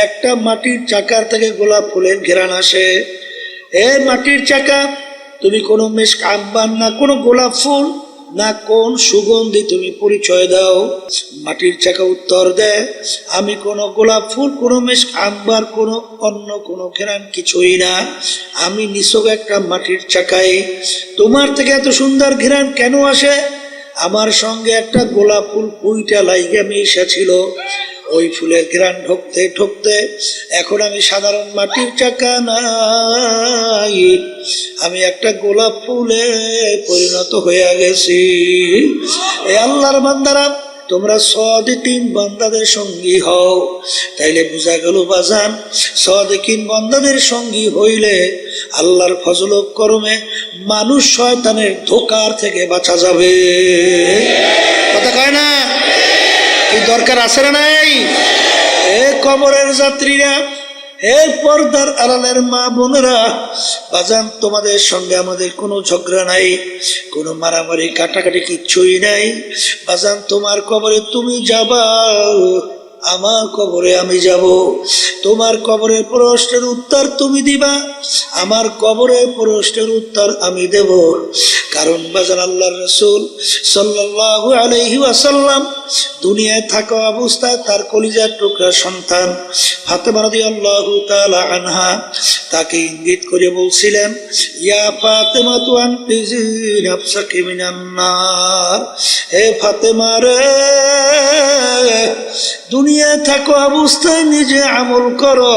একটা মাটির চাকার থেকে গোলাপ ফুলের ঘেরান আসে। এ মাটির চাকা, তুমি কোনো মেশক আম্বার না কোনো গোলাপ ফুল না কোন সুগন্ধি তুমি পরিচয় দাও। মাটির চাকা উত্তর দেয়, আমি কোনো গোলাপ ফুল, কোনো মেশক আম্বার, কোনো অন্য কোনো ঘেরান কিছুই না, আমি নিছক একটা মাটির চাকাই। তোমার থেকে এত সুন্দর ঘেরান কেন আসে? আমার সঙ্গে একটা গোলাপ ফুল পুইটা লাইগা মিশা ছিল, ওই ফুলের ঘ্রাণ ঢুকতে ঢুকতে এখন আমি সাধারণ মাটির চাকা নাই, আমি একটা গোলাপ ফুলে পরিণত হয়ে গেছি। এই আল্লাহর বান্দারা, তোমরা সাদিকিন বান্দাদের সঙ্গী হও। তাইলে বোঝা গেল বাজান, সাদিকিন বান্দাদের সঙ্গী হইলে আল্লাহর ফজল ও করমে মানুষ শয়তানের ধোঁকার থেকে বাঁচা যাবে। কথা কয় না? কি দরকার আছে না নাই? এ কবরের যাত্রীরা, হে পর্দার আড়ালের মা বোনেরা, বাজান তোমাদের সঙ্গে আমাদের কোনো ঝগড়া নাই, কোনো মারামারি কাটাকাটি কিচ্ছুই নাই। বাজান তোমার কবরে তুমি যাবা, আমার কবরে আমি যাব। তোমার কবরের প্রশ্নের উত্তর তুমি দিবা, আমার কবরের প্রশ্নের উত্তর আমি দেব। কারণ বাজান আল্লাহর রাসূল সাল্লাল্লাহু আলাইহি ওয়াসাল্লাম দুনিয়ায় থাকা অবস্থায় তার কলিজার টুকরা সন্তান ফাতেমা রাদিয়াল্লাহু তাআলা আনহা তাকে ইঙ্গিত করে বলছিলেন, ইয়া ফাতেমা তু আনকিজি নাফসাকি মিনান নার। হে ফাতেমা রে, দুনিয়ায় থাকা অবস্থায় নিজে আমল করো,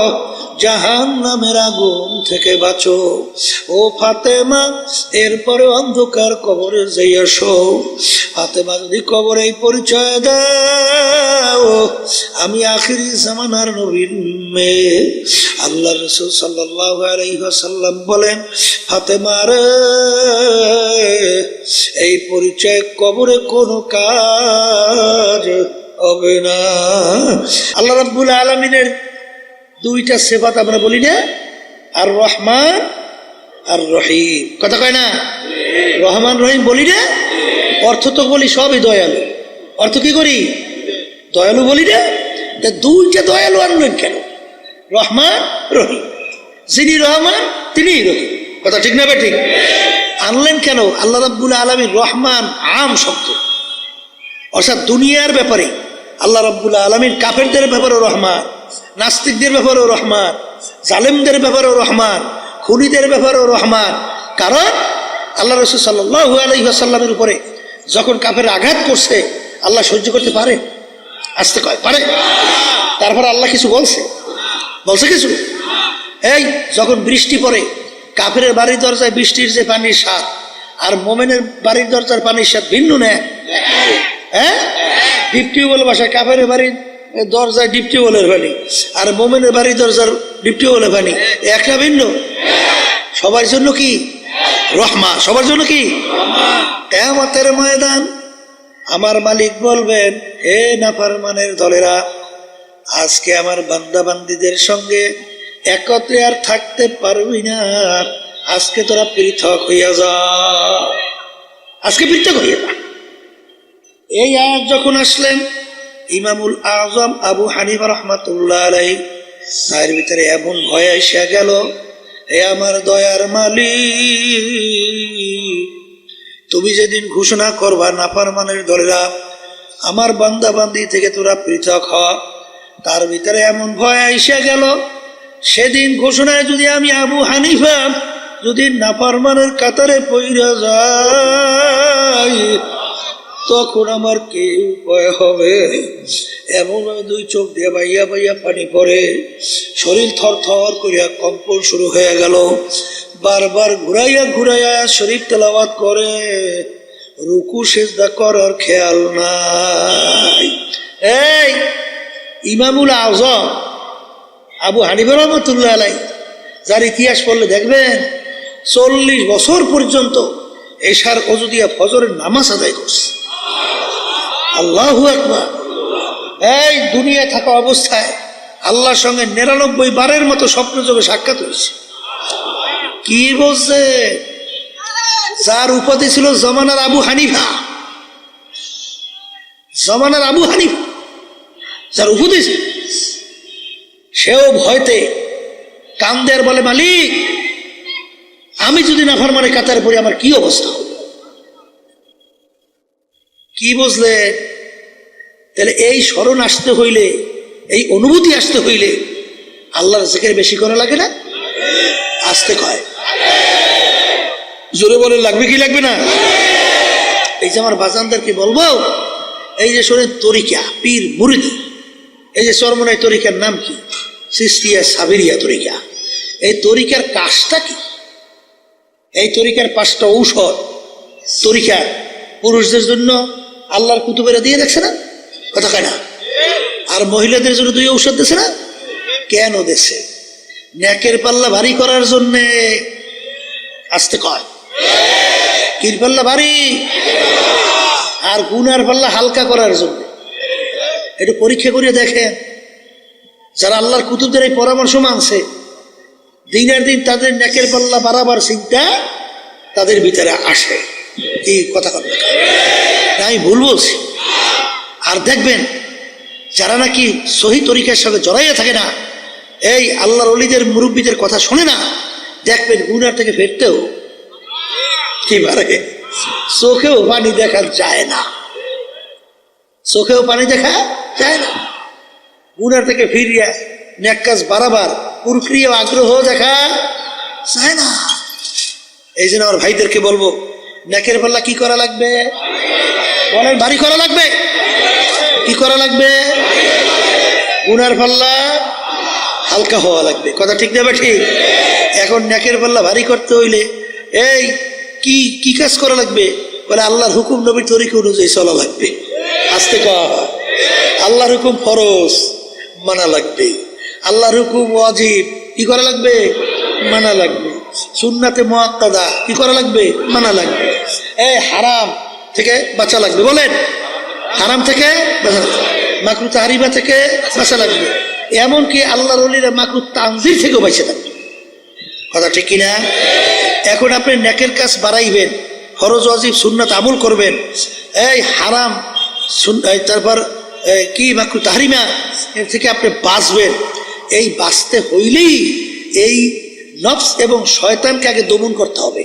জাহান্নামের আগুন থেকে বাঁচো। ও ফাতেমা, এরপরে অন্ধকার কবরে যাই আসো। ফাতেমা যদি কবরে পরিচয় দাও, আমি আখিরি জামানার নবীর মেয়ে। আল্লাহ রাসূল সাল্লাল্লাহু আলাইহি ওয়াসাল্লাম বলেন, ফাতেমা রে, এই পরিচয় কবরে কোনো কাজ হবে না। আল্লাহ রাব্বুল আলামিনের দুইটা সিফাত আমরা বলি না, আর রহমান আর রহিম। কথা কয় না? রহমান রহিম বলি না, অর্থ তো বলি সবই দয়ালু। অর্থ কি করি? দয়ালু বলি না। দুইটা দয়ালু আনলেন কেন? রহমান রহিম, যিনি রহমান তিনি রহিম। কথা ঠিক না? ঠিক আনলেন কেন? আল্লাহ রাব্বুল আলামিন রহমান আম শব্দ, অর্থাৎ দুনিয়ার ব্যাপারে আল্লাহ রাব্বুল আলামিন কাফেরদের ব্যাপারেও রহমান, নাস্তিকদের ব্যাপারেও রহমান, জালেমদের ব্যাপারেও রহমান, খুনিদের ব্যাপারেও রহমান। কারণ আল্লাহ রাসূল সাল্লাল্লাহু আলাইহি ওয়াসাল্লামের উপরে যখন কাফের আঘাত করছে, আল্লাহ সহ্য করতে পারে? আসতে কয় পারে? তারপর আল্লাহ কিছু বলছে? কিছু? এই যখন বৃষ্টি পড়ে, কাফের বাড়ির দরজায় বৃষ্টির যে পানির স্বাদ আর মোমেনের বাড়ির দরজার পানির স্বাদ ভিন্ন না? হ্যাঁ, ডিপ টিউবওয়েল বাসায় কাফের বাড়ির দরজায় ডিপ টিউবওয়েলের পানি আর মোমেনের বাড়ির দরজার ডিপ টিউবওয়েলের পানি একটা ভিন্ন। সবার জন্য কি রহমা? সবার জন্য কি? কিয়ামতের ময়দান আমার মালিক বলবেন, হে নাফরমানের দলেরা, আজকে আমার বান্দা বান্দীদের সঙ্গে একত্রে আর থাকতে পারবি না, আজকে তোরা পৃথক হইয়া যা, আজকে পৃথক হইয়া যা। এই আয়াত যখন আসলেন, ইমামুল আজম আবু হানিফা রাহমাতুল্লাহ আলাইহি তার ভিতরে এমন ভয় এসে গেল, হে আমার দয়ার মালিক, তুমি যেদিন ঘোষণা করবা নাফরমানের দলেরা আমার বান্দা বান্দি থেকে তোরা পৃথক হ, তার ভিতরে এমন ভয় এসে গেল, সেদিন ঘোষণায় যদি আমি আবু হানিফা যদি নাফরমানের কাতারে পইরা যাই, তখন আমার কি উপায় হবে? এমন দুই চোখ দিয়ে বাইয়া বাইয়া পানি পড়ে, শরীর থর থর করিয়া কম্পন শুরু হয়ে গেল। বারবার ঘুরাইয়া ঘুরাইয়া শরীফ তেলাওয়াত করে, রুকু সিজদা করার খেয়াল নাই। এই ইমামুল আজম আবু হানিফা রাহমাতুল্লাহ আলাইহি, যার ইতিহাস পড়লে দেখবেন 40 বছর পর্যন্ত এশার ওযু দিয়া ফজরের নামাজ আদায় করছে। আল্লাহু আকবার। এই দুনিয়া থাকা অবস্থায় আল্লাহর সঙ্গে 99 বারের মতো স্বপ্ন যোগে সাক্ষাৎ হয়েছে। কি বলছে? যার উপাধি ছিল জমানার আবু হানিফা, জমানার আবু হানিফা যার উপাধি ছিল, সেও ভয়তে কান্দে আর বলে, মালিক আমি যদি নাফরমানে কাতারে পড়ি আমার কি অবস্থা হবে। কি বুঝলে? তাহলে এই স্মরণ আসতে হইলে, এই অনুভূতি আসতে হইলে আল্লাহর জিকির বেশি করা লাগে না? আসতে কয়, জোরে বলে লাগবে কি লাগবে না? এই যে আমার বাজানদেরকে বলবো, এই যে শোনেন তরিকা, পীর মুরিদি, এই যে চরমনাই তরিকার নাম কি? চিশতিয়া সাবিরিয়া তরিকা। এই তরিকার কাজটা কি? এই তরিকার 5টা ঔষধ তরিকার পুরুষদের জন্য আল্লাহর কুতুবেরা দিয়ে দেখছে না? কথা কয় না? আর মহিলাদের জন্য 2 ঔষধ দিছে না? কেন দেশে? নেকের পাল্লা ভারী করার জন্যে। আসতে কয়, কির পাল্লা ভারী আর গুনার পাল্লা হালকা করার জন্য। একটু পরীক্ষা করে দেখেন, যারা আল্লাহর কুতুবদের এই পরামর্শ মানছে, দিনের দিন তাদের নেকের পাল্লা বাড়াবার চিন্তা তাদের ভিতরে আসে। এই কথা কথা আমি ভুল বলছি? আর দেখবেন যারা নাকি সহি তরিকার সাথে জড়াইয়া থাকে না, এই আল্লাহর ওলিদের মুরব্বীদের কথা শোনে না, দেখবেন গুনার থেকে ফেরতেও কি পারে, চোখেও পানি দেখা যায় না। চোখেও পানি দেখা যায় না। গুনার থেকে ফিরিয়া নেক কাজ বাড়াবার প্রক্রিয়া আগ্রহ দেখা যায় না। এই জন্য আমার ভাইদেরকে বলবো, নেকের পাল্লা কি করা লাগবে? বলেন, ভারী করা লাগবে। কি করা লাগবে? গুনার পাল্লা হালকা হওয়া লাগবে। কথা ঠিক দেবে? ঠিক। এখন নেকের পাল্লা ভারী করতে হইলে এই কি কি কাজ করা লাগবে? বলে আল্লাহর হুকুম নবীর তরিকা অনুযায়ী চলা লাগবে। আস্তে কর। আল্লাহর হুকুম ফরজ, মানা লাগবে। আল্লাহর হুকুম ওয়াজিব, কি করা লাগবে? মানা লাগবে। সুন্নাতে মুআক্কাদা, কি করা লাগবে? মানা লাগবে। এই হারাম থেকে বাঁচা লাগবে। বলেন, হারাম থেকে বাঁচা, মাকরু তাহরিমা থেকে বাঁচা লাগবে। এমনকি আল্লাহর ওলিরা মাকরু তানজির থেকেও বাঁচে থাকবে। কথা ঠিক কিনা? এখন আপনি নেকের কাজ বাড়াইবেন, ফরজ ওয়াজিব সুন্নাত আমল করবেন, এই হারাম তারপর কি মাকরু তাহরিমা এর থেকে আপনি বাঁচবেন। এই বাঁচতে হইলেই এই নফস এবং শয়তানকে আগে দমন করতে হবে।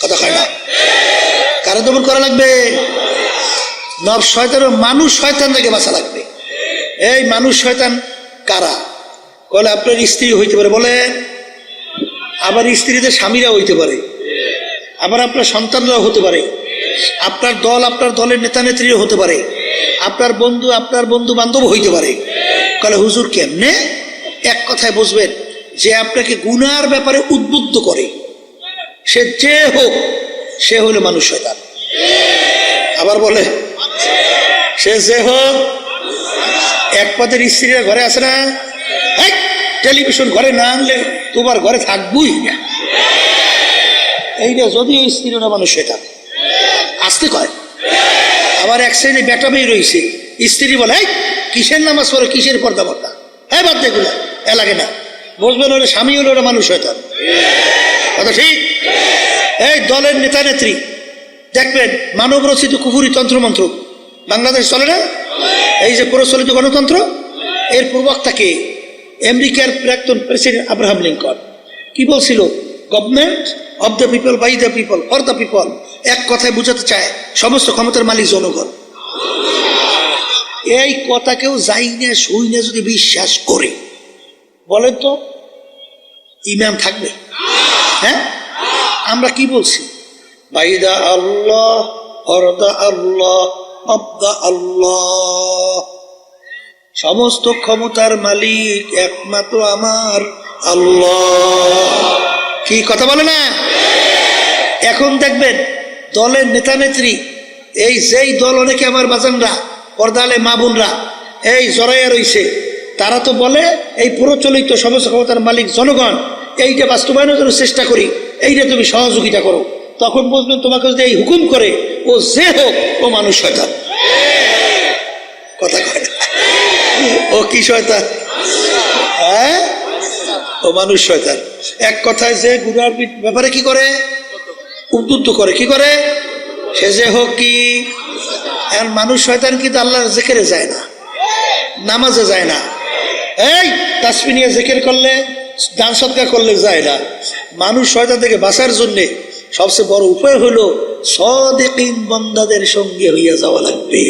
কথা হয় না? কারো দমন করা লাগবে? নফস শয়তান, মানুষ শয়তান থেকে বাঁচা লাগবে। এই মানুষ শয়তান কারা? বলে আপনার স্ত্রী হইতে পারে, বলেন, আবার স্ত্রীদের স্বামীরা হইতে পারে, আবার আপনার সন্তানরাও হতে পারে, আপনার দল আপনার দলের নেতা নেত্রীও হতে পারে, আপনার বন্ধু বান্ধব হইতে পারে। বলে হুজুর কেমনে? এক কথায় বুঝবেন, যে আপনাকে গুনার ব্যাপারে উদ্বুদ্ধ করে, সে যে হোক, সে হলো মানুষ শয়তান। আবার বলে, সে যে হোক, এক পদের স্ত্রীরা ঘরে আসে না, টেলিভিশন ঘরে না আনলে তোমার ঘরে থাকবই না। এইটা যদিও স্ত্রীরা মানুষ শয়তান। আসতে কয়। আবার এক শ্রেণী বেটা মেয়ে রয়েছে, স্ত্রী বলে, এই কিসের নামাজ পড়ো, কিসের পর্দা পর্দা, হ্যাঁ বাদ দেগুলা, এ লাগে না। বুঝবেন ওরা স্বামী হলো ওরা মানুষ শয়তান। কথা ঠিক। এই দলের নেতা নেত্রী দেখবেন মানব রচিত কুফুরি তন্ত্রমন্ত্র বাংলাদেশ চলে না? এই যে প্রচলিত গণতন্ত্র, এর প্রবক্তাকে আমেরিকার প্রাক্তন প্রেসিডেন্ট আব্রাহাম লিঙ্কন কি বলছিল? Government of the people, by the people, for the people. এক কথায় বোঝাতে চায় সমস্ত ক্ষমতার মালিক জনগণ। এই কথা কেউ যাই না শুই না যদি বিশ্বাস করে, বলেন তো ইমান থাকবে? হ্যাঁ, আমরা কি বলছি? বাইদা আল্লাহ, ফরদা আল্লাহ, অবদা আল্লাহ। সমস্ত ক্ষমতার মালিক একমাত্র আমার আল্লাহ। কি কথা বলে না? এখন দেখবেন দলের নেতা নেত্রী, এই যেই দল অনেকে আমার বাজানরা পর্দালে মা বোনরা এই জড়াইয়া রয়েছে, তারা তো বলে এই প্রচলিত সমস্ত ক্ষমতার মালিক জনগণ, এইটা বাস্তবায়নের জন্য চেষ্টা করি, এইটা তুমি সহযোগিতা করো। তখন বুঝবেন তোমাকে যদি এই হুকুম করে, ও যে হোক, ও মানুষ শয়তান। কথা কয় না? ও কি শয়তান? হ্যাঁ, ও মানুষ শয়তান। এক কথায় যে গুনার ব্যাপারে কি করে? উদ্বুদ্ধ করে। কি করে? সে যে হোক কি মানুষ শয়তান। কিন্তু আল্লাহর জিকিরে যায় না, নামাজে যায় না, এই তাসবিহ নিয়ে জিকির করলে, দান সদকা করলে যায় না। মানুষ শয়তান থেকে বাঁচার জন্যে সবচেয়ে বড় উপায় হলো সাদিকিন বান্দাদের সঙ্গে হইয়া যাওয়া লাগবে।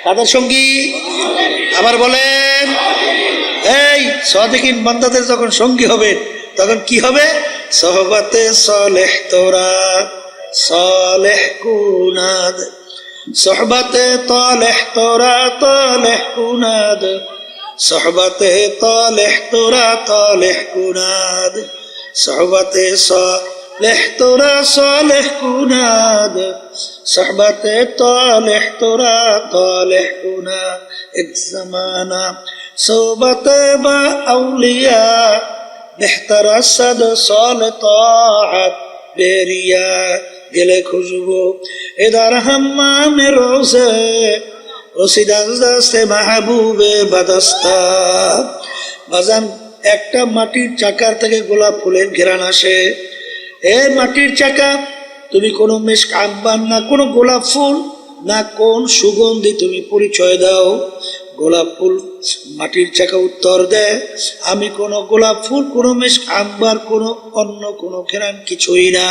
কাদের সঙ্গী? আবার বলেন, এই সাদিকিন বান্দাদের যখন সঙ্গী হবে তখন কি হবে? সোহবতে সালেহ তোরা সালেহ কুনাদ, সোহবতে তালেহ তোরা তালেহ কুনাদ, সোহবতে তালেহ তোরা তালেহ কুনাদ, সোহবতে সালেহ তোরা সালেহ কুনাদ, সোহবতে তালেহ তোরা তালেহ কুনাদ। এক জামানা সোহবতে বা আউলিয়া বেহতর সদ সাল তাআত বেরিয়া গেলে খুশবু এদার হাম্মামে রোজে রসিদাস্তে মাহবুবে বাদস্তা। বাজান, একটা মাটির চাকার থেকে গোলাপ ফুলের ঘেরান আসে। এ মাটির চাকা, তুমি কোনো মেশক আম্বার না কোনো গোলাপ ফুল না কোন সুগন্ধি তুমি পরিচয় দাও। গোলাপ ফুল মাটির চাকা উত্তর দেয়, আমি কোনো গোলাপ ফুল, কোনো মেশক আম্বার, কোনো অন্য কোনো ঘেরান কিছুই না,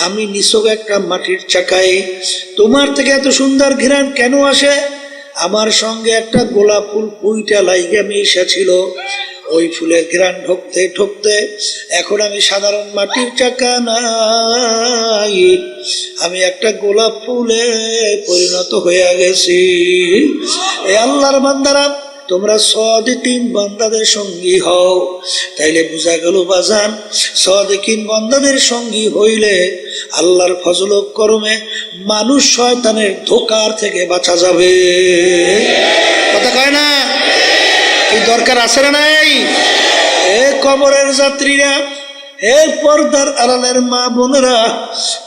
আমি নিছক একটা মাটির চাকাই। তোমার থেকে এত সুন্দর ঘেরান কেন আসে? আমার সঙ্গে একটা গোলাপ ফুল পুইটা লাইগা মিশেছিল। ওই ফুলের ঘ্রাণ ঢুকতে ঢুকতে এখন আমি সাধারণ মাটির চাকা নাই, আমি একটা গোলাপ ফুলে পরিণত হয়ে গেছি। এই আল্লাহর বান্দারা, তোমরা সাদিকিন বান্দাদের সঙ্গী হও। তাইলে বোঝা গেল বাজান, সাদিকিন বান্দাদের সঙ্গী হইলে আল্লাহর ফজল ও করমে মানুষ শয়তানের ধোঁকার থেকে বাঁচা যাবে। কথা কয় না? এই দরকার আছে না নাই? এ কবরের যাত্রীরা, হে পর্দার আড়ালের মা বোনেরা,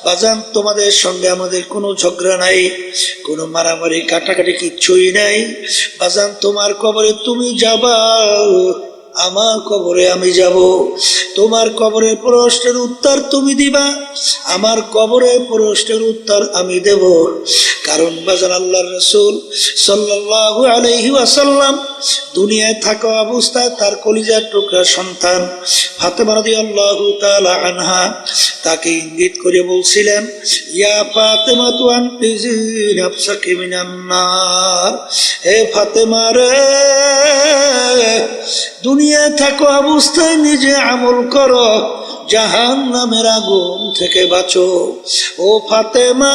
বাজান তোমাদের সঙ্গে আমাদের কোনো ঝগড়া নাই, কোনো মারামারি কাটাকাটি কিচ্ছুই নাই। বাজান, তোমার কবরে তুমি যাবা, আমার কবরে আমি যাব। তোমার কবরের প্রশ্নের উত্তর তুমি দিবা, আমার কবরের প্রশ্নের উত্তর আমি দেব। কারণ বাজান, আল্লাহর রাসূল সাল্লাল্লাহু আলাইহি ওয়াসাল্লাম দুনিয়ায় থাকা অবস্থায় তার কলিজার টুকরা সন্তান ফাতেমা রাদিয়াল্লাহু তাআলা আনহা তাকে ইঙ্গিত করে বলছিলেন, ইয়া ফাতেমা তু আনকিজি নাফসাকি মিনান নার। হে ফাতেমা রে, দুনিয়ায় থাকা অবস্থায় নিজে আমল করো, জাহান্নামের আগুন থেকে বাঁচো। ও ফাতেমা,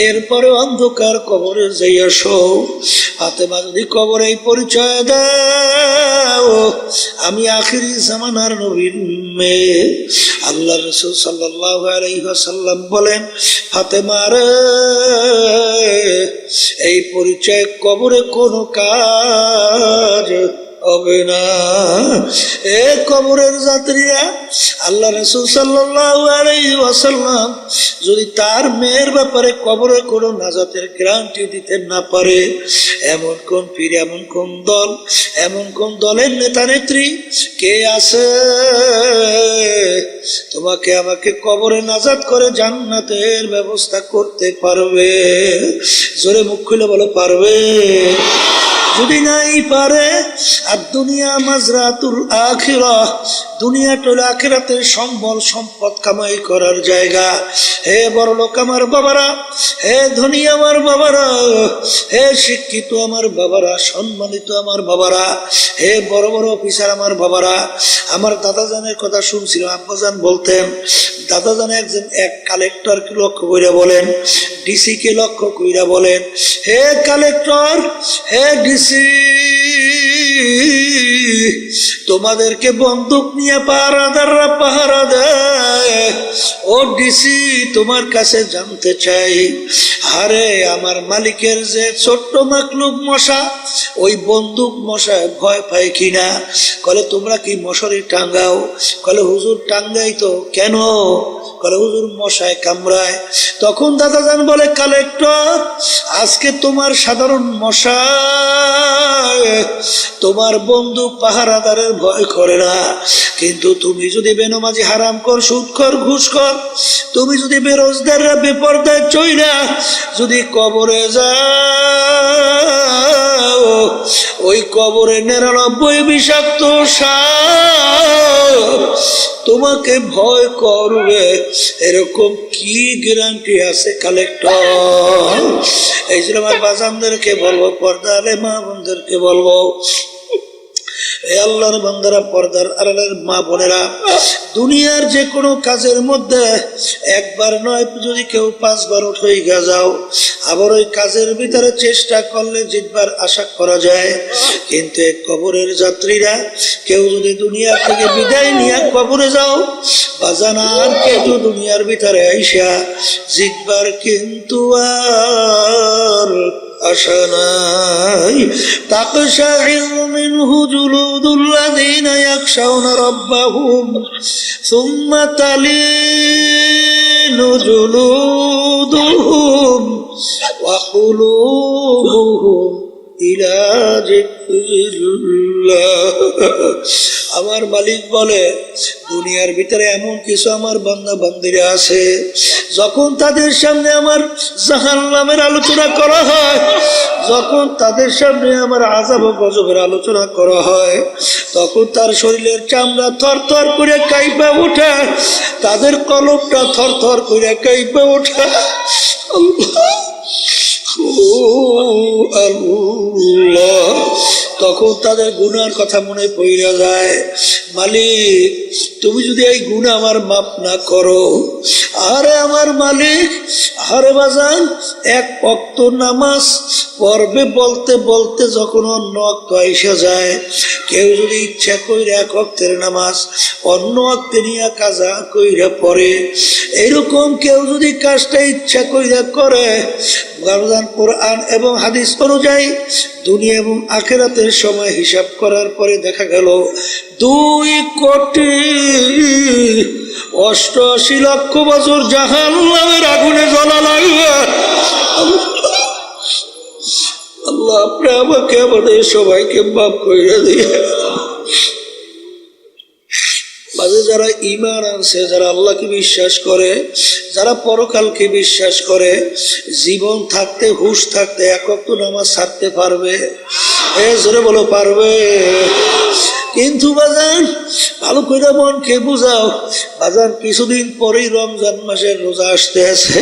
এরপরে অন্ধকার কবরে যাইয়া শো। ফাতেমা যদি কবরে পরিচয় দাও, আমি আখিরি জামানার নবীর মেয়ে। আল্লাহ রাসূল সাল্লাল্লাহু আলাইহি ওয়াসাল্লাম বলেন, ফাতেমা রে, এই পরিচয় কবরে কোনো কাজ হবে না। এ কবরের যাত্রীরা, আল্লাহ রাসূল সাল্লাল্লাহু আলাইহি ওয়াসাল্লাম যদি তার মেয়ের ব্যাপারে কবরে কোনো নাজাতের গ্যারান্টি দিতে না পারে, এমন কোন পীর, এমন কোন দল, এমন কোন দলের নেতা নেত্রী কে আছে তোমাকে আমাকে কবরে নাজাত করে জান্নাতের ব্যবস্থা করতে পারবে? জোরে মুখ খুলে বলো, পারবে? যদি নাই পারে, আর দুনিয়া মাজরাতুল আখিরাহ, দুনিয়াটা হলো আখিরাতের সম্বল সম্পদ কামাই করার জায়গা। হে বড়লোক আমার বাবারা, হে ধনী আমার বাবারা, হে শিক্ষিত আমার বাবারা, সম্মানিত আমার বাবারা, হে বড় বড় অফিসার আমার বাবারা, আমার দাদাজানের কথা শুনছিলাম, আব্বাজান বলতেন, দাদাজান একজন এক কালেক্টরকে লক্ষ্য কইরা বলেন, ডিসি কে লক্ষ্য কইরা বলেন, হে কালেক্টর, হে ডিসি, তোমাদেরকে বন্দুক নিয়ে পাহারাদাররা পাহারা দেয়। ও ডিসি, তোমার কাছে জানতে চাই, আরে আমার মালিকের যে ছোট্ট মাকলুক মশা, ওই বন্দুক মশায় ভয় পায় কিনা? কলে তোমরা কি মশারি টাঙ্গাও? কলে হুজুর টাঙ্গাই তো। কেন? কলে হুজুর মশায় কামড়ায়। তখন দাদাজান বলে, কালেক্টর, আজকে তোমার সাধারণ মশা তোমার বন্ধু পাহারাদারের ভয় করে না, কিন্তু তুমি যদি বেনমাজি, হারাম কর, সুদ কর, ঘুষ কর, তুমি যদি বেরোজগাররা বেপরদায় চইরা যদি কবরে যাও, ওই কবরে 99 বিষাক্ত সাপ তোমাকে ভয় করবে, এরকম কি গ্যারান্টি আছে কালেক্টর? এই জন্য আমার বাজানদেরকে বলবো, পর্দারে মা বোনদেরকে বলবো, এই আল্লাহর বান্দারা, পর্দার আড়ালের মা বোনেরা, দুনিয়ার যে কোনো কাজের মধ্যে একবার নয়, যদি কেউ 5 বার উঠে যাও, আবার ওই কাজের ভিতরে চেষ্টা করলে জিতবার আশা করা যায়। কিন্তু এই কবরের যাত্রীরা কেউ যদি দুনিয়া থেকে বিদায় নিয়ে কবরে যাও বাজান, আর কেউ দুনিয়ার ভিতরে আইসা জিতবার কিন্তু আর আশা নাই। তাকশাইরু মিনহু জুলুদুল্লাযীনা ইয়াখশাউনা রাব্বাহুম সুম্মা তালিনু জুলুদুহুম ওয়া কুলুবুহুম ইলা যিকরিল্লাহ। আমার মালিক বলে, দুনিয়ার ভিতরে এমন কিছু আমার বান্দা বান্দিরা আছে, যখন তাদের সামনে আমার জাহান্নামের আলোচনা করা হয়, যখন তাদের সামনে আমার আযাব ও গজবের আলোচনা করা হয়, তখন তার শরীরের চামড়া থরথর করে কাঁপে ওঠে, তাদের কলবটা থরথর করে কাঁপে ওঠে। আল্লাহ, তখন তাদের গুনার কথা মনে পড়ে যায়। মালিক, তুমি যদি এই গুনাহ আমার মাফ না করো, আরে আমার মালিক, আরে বাজান, 1 ওয়াক্ত নামাজ পড়বে বলতে বলতে যখন অন্য ওয়াক্ত আইসা যায়, কেউ যদি ইচ্ছা কইরা 1 ওয়াক্তের নামাজ অন্য ওয়াক্তে নিয়ে কাজা কইরা পড়ে, এইরকম কেউ যদি কাজটা ইচ্ছা কইরা করে, কোরআন এবং হাদিস অনুযায়ী দুনিয়া এবং আখিরাতের সময় হিসাব করার পরে দেখা গেল 2,88,00,000 বছর জাহান্নামের আগুনে জ্বলা লাগবে। আল্লাহ, আপনি আমাকে আমাদের সবাইকে মাফ করে দিয়ে। যারা ঈমান আনছে, যারা আল্লাহকে বিশ্বাস করে, যারা পরকালকে বিশ্বাস করে, জীবন থাকতে, হুঁশ থাকতে 1 ওয়াক্ত নামাজ ছাড়তে পারবে? জোরে বলো, পারবে? কিন্তু বাজান, ভালো করে মনকে বুঝাও বাজান, কিছুদিন পরেই রমজান মাসের রোজা আসতে আছে।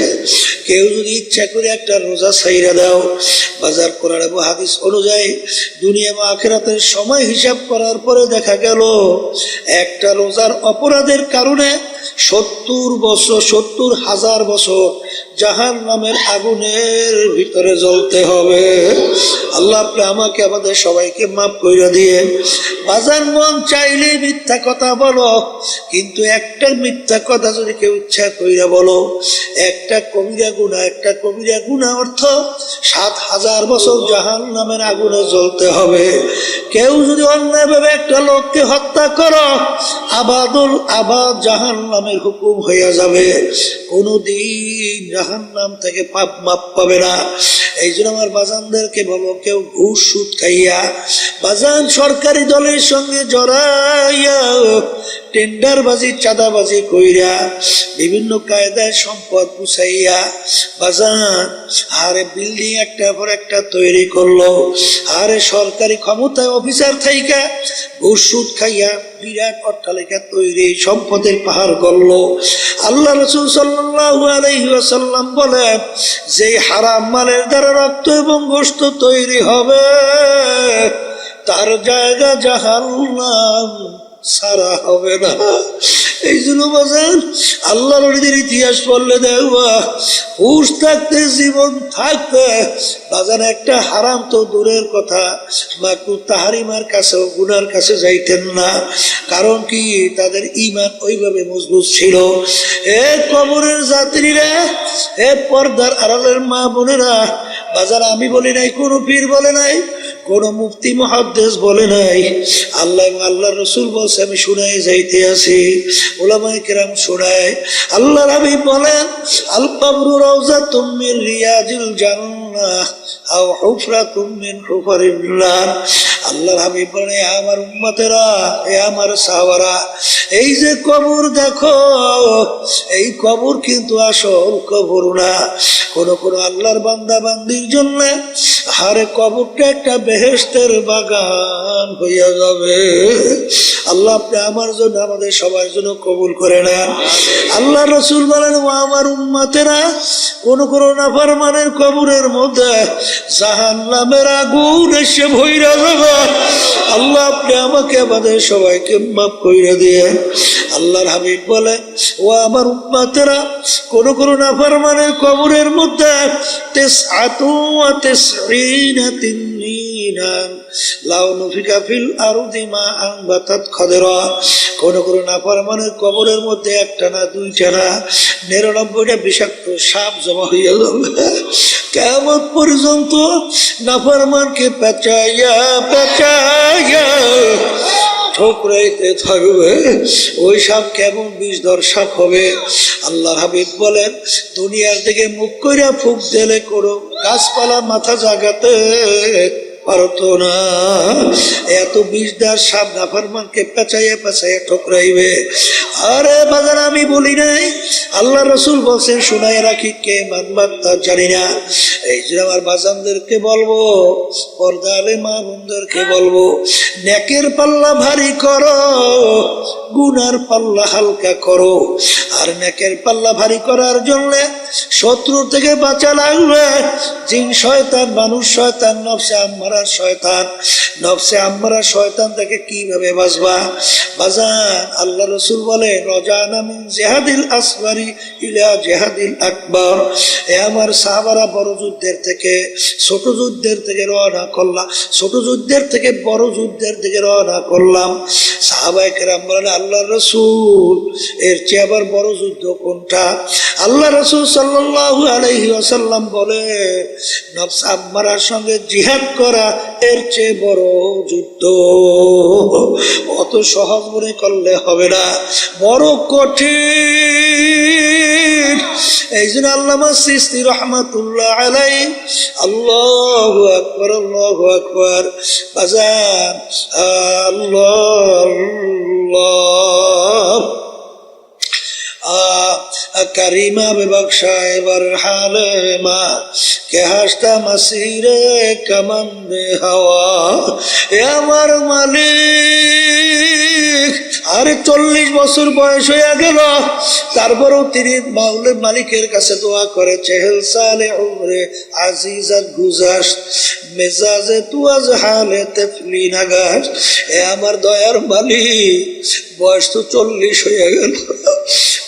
কেউ যদি ইচ্ছা করে একটা রোজা ছাইরা দাও, বাজার কোরআন এবং হাদিস অনুযায়ী দুনিয়া এবং আখিরাতের সময় হিসাব করার পরে দেখা গেল একটা রোজার অপরাধের কারণে 70,000 বছর জাহান্নামের আগুনের ভিতরে জ্বলতে হবে। আল্লাহ, আপনি আমাকে আমাদের সবাইকে মাফ করে দিয়ে। বাজার, মন চাইলে মিথ্যা কথা বলো, কিন্তু একটা মিথ্যা কথা যদি কেউ ইচ্ছা কইরা বলো, একটা কবিরা গুনাহ অর্থ 7,000 বছর জাহান্নামের আগুনে জ্বলতে হবে। কেউ যদি অন্যায়ভাবে একটা লোককে হত্যা করো, আবাদুল আবাদ জাহান্নামের হুকুম হইয়া যাবে, কোনদিন জাহান্নাম থেকে পাপ মাপ পাবে না। এই জন্য আমার বাজানদেরকে বলো, কেউ ঘুষ সুদ খাইয়া বাজান সরকারি দলের সঙ্গে জড়াইয়া টেন্ডারবাজি চাঁদাবাজি কইরা বিভিন্ন কায়দায় সম্পদ পুষাইয়া বাজান, আরে বিল্ডিং একটা পর একটা তৈরি করলো, আরে সরকারি ক্ষমতায় অফিসার থাইকা ঘুষ সুদ খাইয়া বিরাট অট্টালিকা তৈরি, সম্পদের পাহাড় গড়লো। আল্লাহ রাসূল সাল্লাল্লাহু আলাইহি ওয়াসাল্লাম বলেন, যে হারাম মালের দ্বারা রক্ত এবং গোশত তৈরি হবে, তার জায়গা জাহান্নাম, সারা হবে না। এই জন্য বাজান, আল্লাহর ওলিদের ইতিহাস পড়লে দেখবা, হুঁশ থাকতে, জীবন থাকতে বাজান একটা হারাম তো দূরের কথা, মাকরুহ তাহরিমার কাছেও, গুনার কাছে যাইতেন না। কারণ কি, তাদের ঈমান ওইভাবে মজবুত ছিল। এ কবরের যাত্রীরা, এ পর্দার আড়ালের মা বোনেরা, বাজার আমি বলি নাই, কোনো পীর বলে নাই, কোন মুফতি মুহাদ্দিস বলে নাই, আল্লাহ এবং আল্লাহর রাসূল বলছে, আমি শুনাই যাইতে আছি, উলামায়ে কেরাম শোনায়। আল্লাহর হাবিব বলেন, আল কবরু রাউযাতুম মিন রিয়াজিল জান্নাহ আও হুফরাতুম মিন হুফারিন নার। আল্লাহর হাবিব বলেন, আমার উম্মতেরা, এ আমার সাহাবারা, এই যে কবর দেখো, এই কবর কিন্তু আসল কবর না। কোন কোন আল্লাহর বান্দা বান্দির জন্য হারে কবরটা একটা বেহেশতের বাগান হইয়া যাবে। আল্লাহ আপনি আমার জন্য আমাদের সবার জন্য কবুল করে নেন। আল্লাহ রাসূল বলেন, ও আমার উম্মতেরা, কোন কোন নাফরমানের কবরের মধ্যে জাহান্নামের আগুন এসে ভইরা যাবে। আল্লাহ আপনি আমাকে আমাদের সবাইকে মাফ কইরা দিয়ে। আল্লাহর হাবিব বলে, ও আমার উম্মতেরা, কোন কোন নাফরমানের কবরের মধ্যে 99 তিননিনা লাউ নুফিকা ফিল আরদি মা আনবাতাত খাদরা। কোন কোন নাফরমানের কবরের মধ্যে একটা না দুইটা না 99টা বিষাক্ত সাপ জমা হইয়া যাবে। কিয়ামত পর্যন্ত নাফরমানকে পেঁচাইয়া পেঁচাইয়া ঠোকরাইতে থাকবে। ওই সাপ কেমন বিষধর সাপ হবে। আল্লাহর হাবিব বলেন, দুনিয়ার দিকে মুখ কইরা ফুক দিলে কোনো গাছপালা মাথা জাগাতে পারতো না। এত বিষদার সাপ নাফরমানকে পেঁচাইয়া পেঁচাইয়া ঠোকরাইবে। আরে বাজার আমি বলি নাই, আল্লাহ রাসূল বলছেন, শুনাই রাখি, কে মানবা তা জানি না। এই যে আমার বাজানদেরকে বলবো, পর্দা আলে মা বোনদেরকে বলবো, নেকের পাল্লা ভারী করো, গুনার পাল্লা হালকা করো। আর নেকের পাল্লা ভারী করার জন্য শত্রু থেকে বাঁচা লাগবে। জিন শয়তান, মানুষ শয়তান, নফসে আম্মারা শয়তান। নফসে আম্মারা শয়তান থেকে কিভাবে বাঁচবা? বাজান আল্লাহ রাসূল বলে, রজানা মিন জিহাদিল আসগরি ইলা জিহাদিল আকবার। এ আমার সাহাবারা বড় যুদ্ধের থেকে ছোট যুদ্ধের থেকে রওনা করলাম, ছোট যুদ্ধের থেকে বড় যুদ্ধের দিকে রওনা করলাম। সাহাবায়ে কেরাম বলেন, আল্লাহ রাসূল, এর চেয়ে আবার বড় যুদ্ধ কোনটা? আল্লাহ রাসূল সাল্লাল্লাহু আলাইহি ওয়াসাল্লাম বলে, নফস আম্মারার সঙ্গে জিহাদ করা এর চেয়ে বড় যুদ্ধ। অত সহজ মনে করলে হবে না, বড় কঠিন। এই জন্য আল্লামা সিস্তি রহমাতুল্লাহ আলাইহি, আল্লাহু আকবার, আল্লাহু আকবার। বাজান আল্লাহ আল্লাহ करीमा बेबख्शा एबर हाले मा के हस्ता मसीरे कमंदे हवा ए আমার মালিক। আরে 40 বছর বয়স হয়ে গেল, তারপরেও তিনি মাওলা মালিকের কাছে দোয়া করে, চেহেল সালে উমরে আজিজাত গুজাস মেজাজে তুয়াজ হালে তেফলি নাগাস। এ আমার দয়ার মালিক, বয়স তো 40 হয়ে গেল,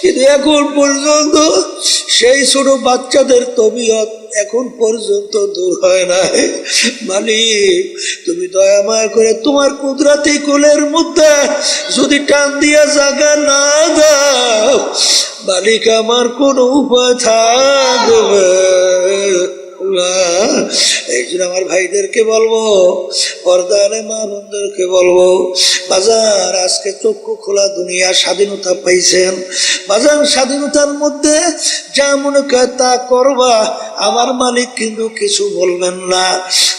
কিন্তু এখন পর্যন্ত সেই ছোট বাচ্চাদের তবিয়ত এখন পর্যন্ত দূর হয় না। মালিক তুমি দয়া মায়া করে তোমার কুদরতি কোলের মধ্যে যদি টান দিয়া জায়গা না দাও, মালিক আমার কোন উপায় থাকবে না। এই জন্য আমার ভাইদেরকে বলবো, পর্দারে মা বোনদেরকে বলবো, বাজার আজকে চক্ষু খোলা দুনিয়া, স্বাধীনতা পাইছেন। বাজার স্বাধীনতার মধ্যে যা মনে করে তা করবা, আমার মালিক কিন্তু কিছু বলবেন না।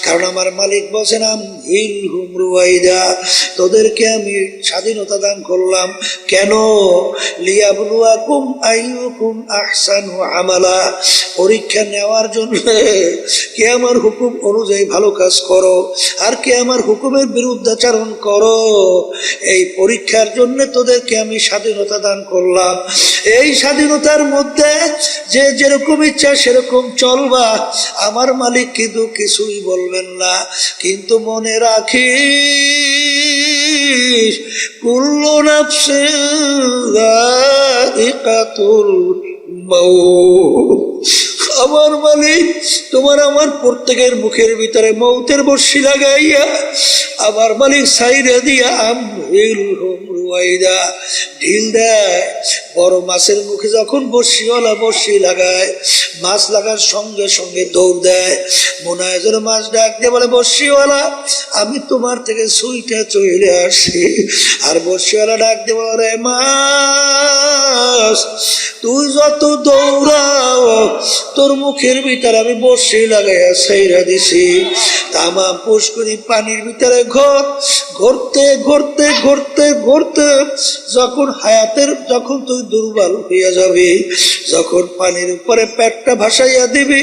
কারণ আমার মালিক বলছেন, হিল হুমরুয়াইদা, তোদেরকে আমি স্বাধীনতা দান করলাম কেন? লিয়াবলুয়াকুম আইয়ুকুম আহসানু আমালা, পরীক্ষা নেওয়ার জন্য। কে আমার হুকুম অনুযায়ী ভালো কাজ করো, আর কে আমার হুকুমের বিরুদ্ধাচরণ করো। এই পরীক্ষার জন্য তোদেরকে আমি স্বাধীনতা দান করলাম। এই স্বাধীনতার মধ্যে যে যেরকম ইচ্ছা সেরকম চলবা, আমার মালিক কিন্তু কিছুই বলবেন না। কিন্তু মনে রাখিস, কুল্লু নাফসিন যায়িকাতুল মাউত। আমার মালিক তোমার আমার প্রত্যেকের মুখের ভিতরে মৌতের বর্ষি লাগাইয়া আমার মালিক সাইরে দিয়া আমহিল হুমরুয়াইদা ঢিল দেয়। বড় মাছের মুখে যখন বর্ষিওয়ালা বর্ষি লাগায়, মাছ লাগার সঙ্গে সঙ্গে দৌড় দেয়। মনে হয় যেন মাছ ডাক দিয়ে বলে, বর্ষিওয়ালা আমি তোমার থেকে সুইটা চলে আসি। আর বর্ষিওয়ালা ডাক দিয়ে বলে, মাছ তুই যত দৌড়াও তোর মুখের ভিতরে আমি বর্ষি লাগাইয়া ছাইরা দিছি। তামা পুষ্করি পানির ভিতরে ঘুরতে ঘুরতে ঘুরতে ঘুরতে যখন হায়াতের, যখন তুই দুর্বল হইয়া যাবি। যখন পানির উপরে পেটটা ভাসাইয়া দিবি,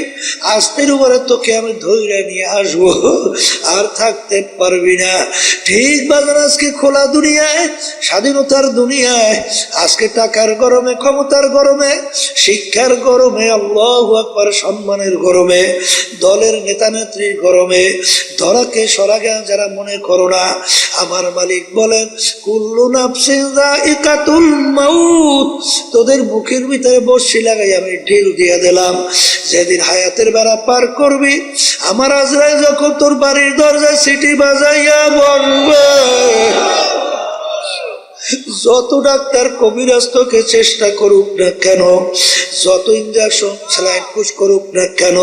আস্তের উপরে তোকে আমি ধৈর্য নিয়ে আসবো, আর থাকতে পারবি না। ঠিক বাজার আজকে খোলা দুনিয়ায়, স্বাধীনতার দুনিয়ায়, আজকে টাকার গরমে, ক্ষমতার গরমে, শিক্ষার গরমে, আল্লাহু আকবার, সম্মানের গরমে, দলের নেতা নেত্রীর গরমে ধরাকে সরাগে যারা মনে করো না, আমার মালিক বলেন কুল্লু নাফসিন যায়িকাতুল মাউত, তোদের মুখের ভিতরে বর্ষি লাগাই আমি ঢিল দিয়ে দিলাম। যেদিন হায়াতের বেড়া পার করবি, আমার আজরাইল যখন তোর বাড়ির দরজায় সিটি বাজাইয়া বলবে, যত ডাক্তার কবিরাজ তোকে চেষ্টা করুক না কেন, যত ইঞ্জেকশন স্যালাইন পুশ করুক না কেন,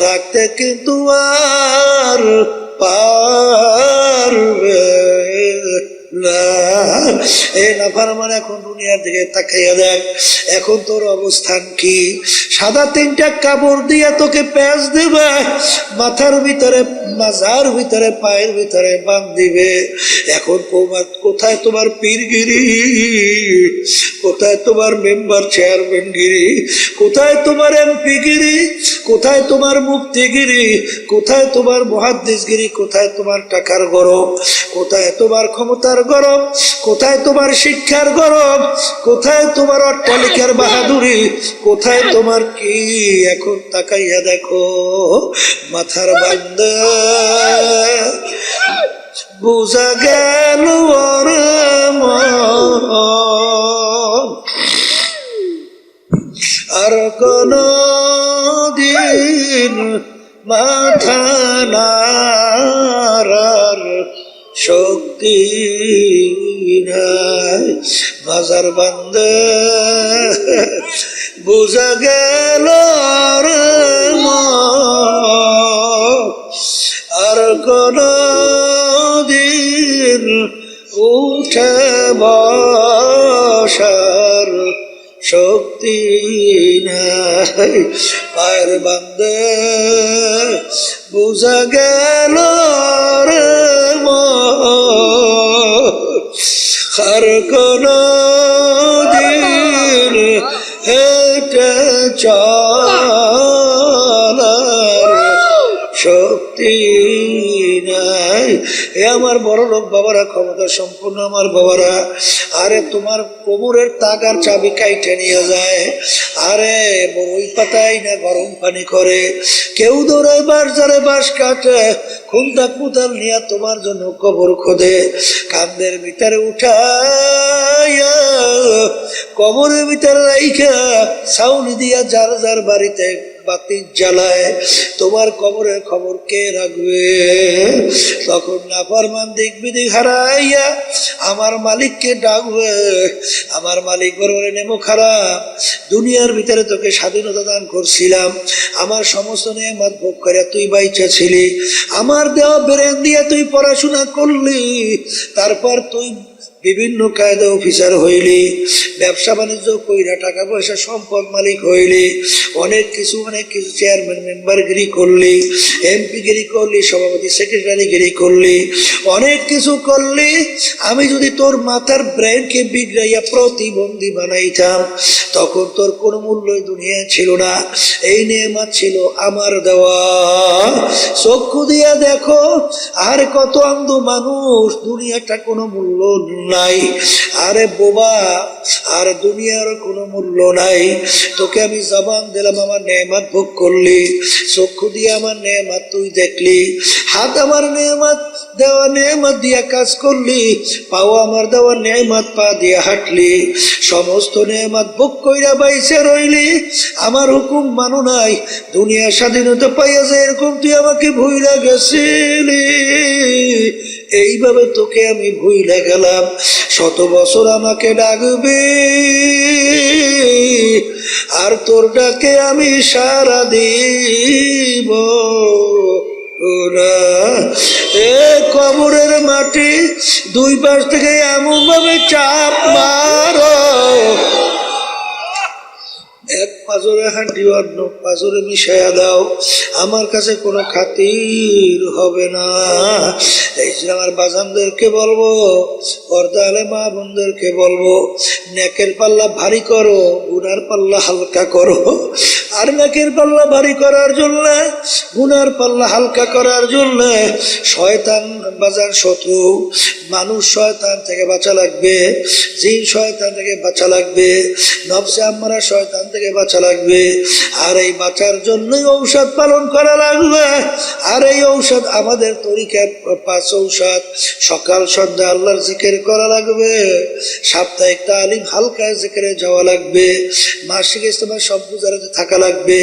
রাখতে কিন্তু আর পারবে না। এ নাফরমান, এখন দুনিয়ার দিকে তাকাইয়া দেখ, এখন তোর অবস্থান কি? সাদা 3টা কাপড় দিয়ে তোকে প্যাঁচ দেবে, মাথার ভিতরে, মাজার ভিতরে, পায়ের ভিতরে বাঁধ দিবে। এখন কোথায় তোমার পীরগিরি? কোথায় তোমার মেম্বার চেয়ারম্যান গিরি? কোথায় তোমার এমপি গিরি? কোথায় তোমার মুফতিগিরি? কোথায় তোমার মুহাদ্দিসগিরি? কোথায় তোমার টাকার গরম? কোথায় তোমার ক্ষমতার গরম? কোথায় তোমার শিক্ষার গরম? কোথায় তোমার অট্টালিকার বাহাদুরি? কোথায় তোমার কি? এখন তাকাইয়া দেখো, মাথার বান্দা, বুঝা গেল আর কোন দিন মাথা নাড়ার শক্তি নাই। বাজার বান্দা, বুঝা গেল আর কোন দিন উঠে বসার শক্তি নাই। পায়ের বান্দা, বুঝা গেল আর কোন দিন হেঁটে চলার শক্তি নাই। এ আমার বড় লোক বাবারা, ক্ষমতা সম্পূর্ণ আমার বাবারা, আরে তোমার কোমরের তাগার চাবি কাইটে নিয়ে যায়, আরে বড়ই পাতাই না গরম পানি করে, কেউ দৌড়ায় বাঁশঝাড়ে বাঁশ কাটে, খুন্তা কুতাল নিয়ে তোমার জন্য কবর খোদে, কান্দের ভিতরে উঠাইয়া কবরের ভিতরে রাইখা ছাউনি দিয়া যার যার বাড়িতে বাতি জ্বালায়, তোমার কবরের খবর কে রাখবে? তখন নাফরমান দিক বিদিক হারাইয়া আমার মালিককে ডাকবে। আমার মালিক বলবে, নেমো খারাপ, দুনিয়ার ভিতরে তোকে স্বাধীনতা দান করছিলাম, আমার সমস্ত নেয়ামত ভোগ করে তুই বাইচা ছিলি, আমার দেওয়া ব্রেন দিয়ে তুই পড়াশোনা করলি, তারপর তুই বিভিন্ন কায়দা অফিসার হইলি, ব্যবসা বাণিজ্য কইরা টাকা পয়সা সম্পদ মালিক হইলি, অনেক কিছু চেয়ারম্যান মেম্বার গিরি করলি, এমপি গিরি করলি, সভাপতি সেক্রেটারি গিরি করলি, অনেক কিছু করলি। আমি যদি তোর মাথার ব্রেনকে বিগড়াইয়া প্রতিবন্ধী বানাইতাম, তখন তোর কোনো মূল্যই দুনিয়ায় ছিল না। এই নেয়ামত ছিল আমার দেওয়া। চক্ষু দিয়া দেখো, আর কত অন্ধ মানুষ, দুনিয়াটা কোনো মূল্য নাই। আরে বোবা, আর দুনিয়ার কোনো মূল্য নাই। তোকে আমি জবান দিলাম, আমার নেয়ামত ভোগ করলি, চক্ষু দিয়ে আমার নেয়ামত তুই দেখলি, হাত আমার নেয়ামত দেওয়া নেয়ামত দিয়া কাজ করলি, পাও আমার দেওয়া নেয়ামত পা দিয়া হাঁটলি, সমস্ত নেয়ামত ভোগ কইরা বাইসে রইলি, আমার হুকুম মানো নাই। দুনিয়া স্বাধীনতা পাইয়া যায় এরকম তুই আমাকে ভুইলা গেছিলি, এইভাবে তোকে আমি ভুইলা গেলাম। 100 বছর আমাকে ডাকবে, আর তোর ডাকে আমি সারা দিব না। এ কবরের মাটি দুই পাশ থেকে এমন ভাবে চাপ মারো, এক পাজরে হাঁটি অন্য পাজরে মিশাইয়া দাও, আমার কাছে কোনো খাতির হবে না। এই যে আমার বাজানদেরকে বলবো, পর্দা আলে মা বোনদেরকে বলবো, নেকের পাল্লা ভারী করো, গুনার পাল্লা হালকা করো। আর নেকের পাল্লা ভারী করার জন্য, গুনার পাল্লা হালকা করার জন্য শয়তান বাজার শত্রু। মানুষ শয়তান থেকে বাঁচা লাগবে, জিন শয়তান থেকে বাঁচা লাগবে, নফসে আম্মারা শয়তান থেকে বাঁচা লাগবে। আর এই বাঁচার জন্যই ঔষধ পালন করা লাগবে। আর এই ঔষধ আমাদের তরিকার 5 ঔষধ। সকাল সন্ধ্যা আল্লাহর জিকির করা লাগবে, সাপ্তাহিক তালিম হালকা জিকিরে যাওয়া লাগবে, মাসিক ইজতেমায় সব গুজারাতে থাকা লাগবে।